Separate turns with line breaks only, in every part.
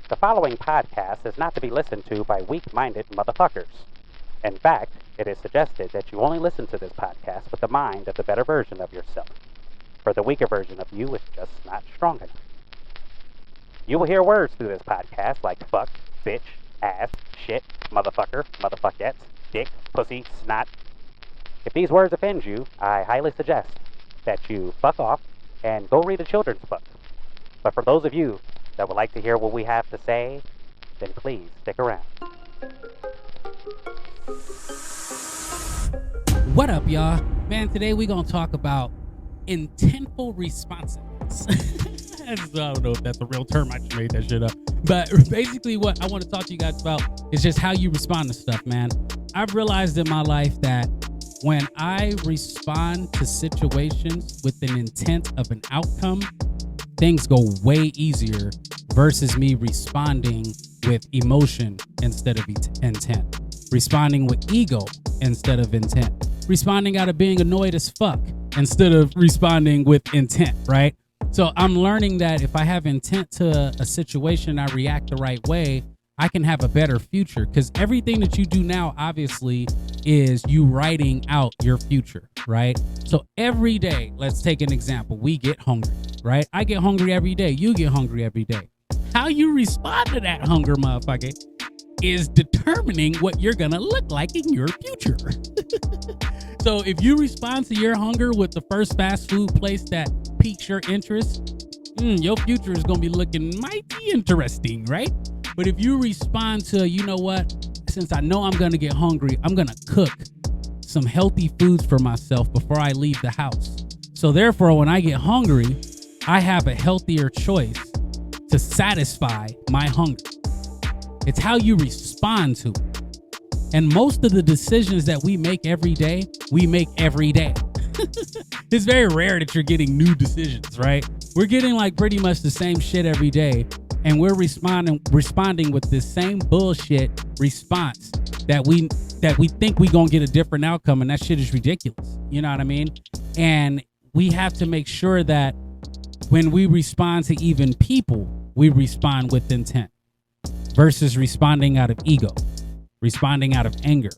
The following podcast is not to be listened to by weak-minded motherfuckers. In fact, it is suggested that you only listen to this podcast with the mind of the better version of yourself, for the weaker version of you is just not strong enough. You will hear words through this podcast like fuck, bitch, ass, shit, motherfucker, motherfuckettes, dick, pussy, snot. If these words offend you, I highly suggest that you fuck off and go read a children's book. But for those of you that would like to hear what we have to say, then please stick around.
What up, y'all? Man, today we're going to talk about intentful responsiveness. I don't know if that's a real term. I just made that shit up. But basically what I want to talk to you guys about is just how you respond to stuff, man. I've realized in my life that when I respond to situations with an intent of an outcome, things go way easier versus me responding with emotion instead of intent. Responding with ego instead of intent. Responding out of being annoyed as fuck instead of responding with intent, right? So I'm learning that if I have intent to a situation, I react the right way, I can have a better future, because everything that you do now obviously is you writing out your future, right? So every day, let's take an example, we get hungry, right? I get hungry every day, you get hungry every day. How you respond to that hunger, motherfucker, is determining what you're gonna look like in your future. So if you respond to your hunger with the first fast food place that piques your interest, your future is gonna be looking mighty interesting, right? But if you respond to, you know what, since I know I'm gonna get hungry, I'm gonna cook some healthy foods for myself before I leave the house. So therefore, when I get hungry, I have a healthier choice to satisfy my hunger. It's how you respond to it. And most of the decisions that we make every day, we make every day. It's very rare that you're getting new decisions, right? We're getting like pretty much the same shit every day. And we're responding with this same bullshit response that we think we gonna get a different outcome, and that shit is ridiculous. You know what I mean? And we have to make sure that when we respond to even people, we respond with intent versus responding out of ego, responding out of anger,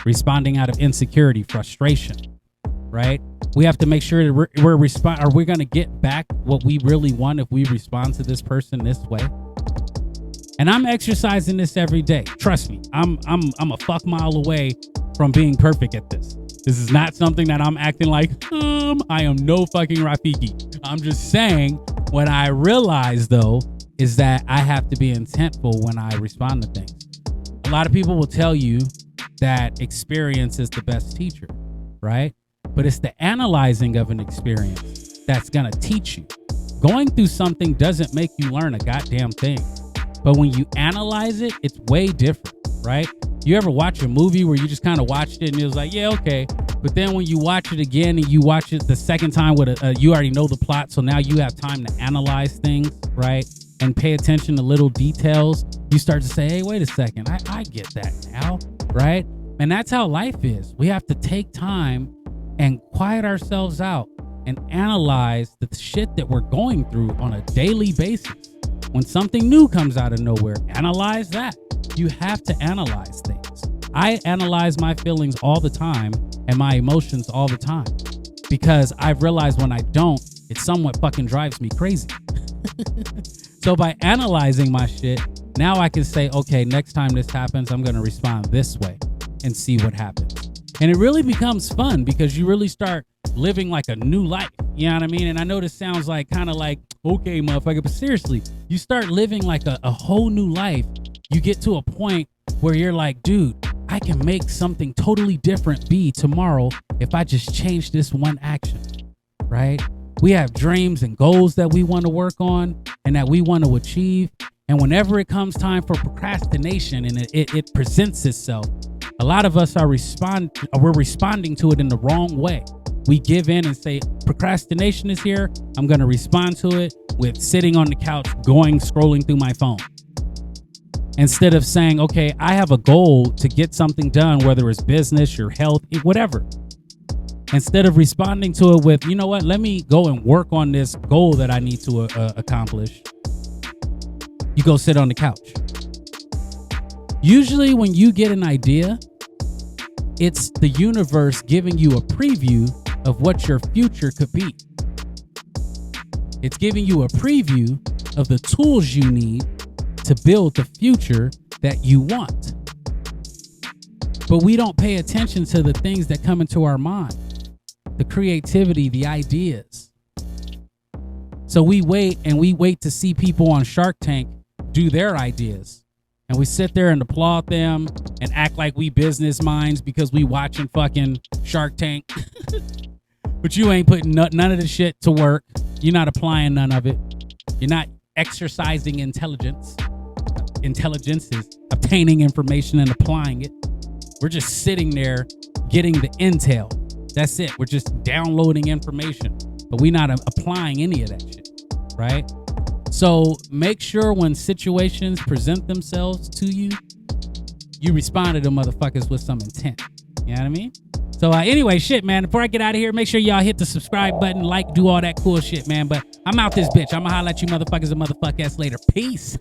responding out of insecurity, frustration, right? We have to make sure that we're going to get back what we really want if we respond to this person this way. And I'm exercising this every day. Trust me, I'm a fuck mile away from being perfect at this. This is not something that I'm acting like, I am no fucking Rafiki. I'm just saying, what I realize though, is that I have to be intentful when I respond to things. A lot of people will tell you that experience is the best teacher, right? But it's the analyzing of an experience that's gonna teach you. Going through something doesn't make you learn a goddamn thing. But when you analyze it, it's way different, right? You ever watch a movie where you just kind of watched it and it was like, yeah, okay. But then when you watch it again and you watch it the second time with you already know the plot, so now you have time to analyze things, right? And pay attention to little details. You start to say, hey, wait a second, I get that now, right? And that's how life is. We have to take time and quiet ourselves out and analyze the shit that we're going through on a daily basis. When something new comes out of nowhere, analyze that. You have to analyze things. I analyze my feelings all the time and my emotions all the time, because I've realized when I don't, it somewhat fucking drives me crazy. So by analyzing my shit, now I can say, okay, next time this happens, I'm going to respond this way and see what happens. And it really becomes fun because you really start living like a new life. You know what I mean? And I know this sounds like kind of like, okay, motherfucker, but seriously, you start living like a whole new life. You get to a point where you're like, dude, I can make something totally different be tomorrow if I just change this one action, right? We have dreams and goals that we want to work on and that we want to achieve. And whenever it comes time for procrastination and it presents itself, a lot of us we're responding to it in the wrong way. We give in and say, procrastination is here. I'm going to respond to it with sitting on the couch, scrolling through my phone. Instead of saying, okay, I have a goal to get something done, whether it's business, your health, whatever. Instead of responding to it with, you know what, let me go and work on this goal that I need to accomplish. you go sit on the couch. Usually when you get an idea, it's the universe giving you a preview of what your future could be. It's giving you a preview of the tools you need to build the future that you want. But we don't pay attention to the things that come into our mind, the creativity, the ideas. So we wait to see people on Shark Tank do their ideas. And we sit there and applaud them and act like we business minds because we watching fucking Shark Tank. But you ain't putting none of the shit to work. You're not applying none of it. You're not exercising intelligence. Intelligence is obtaining information and applying it. We're just sitting there getting the intel. That's it. We're just downloading information, but we're not applying any of that shit, right? So make sure when situations present themselves to you, you respond to them motherfuckers with some intent. You know what I mean? So anyway, shit, man, before I get out of here, make sure y'all hit the subscribe button, like, do all that cool shit, man. But I'm out this bitch. I'm gonna holler at you motherfuckers and motherfuckers later. Peace.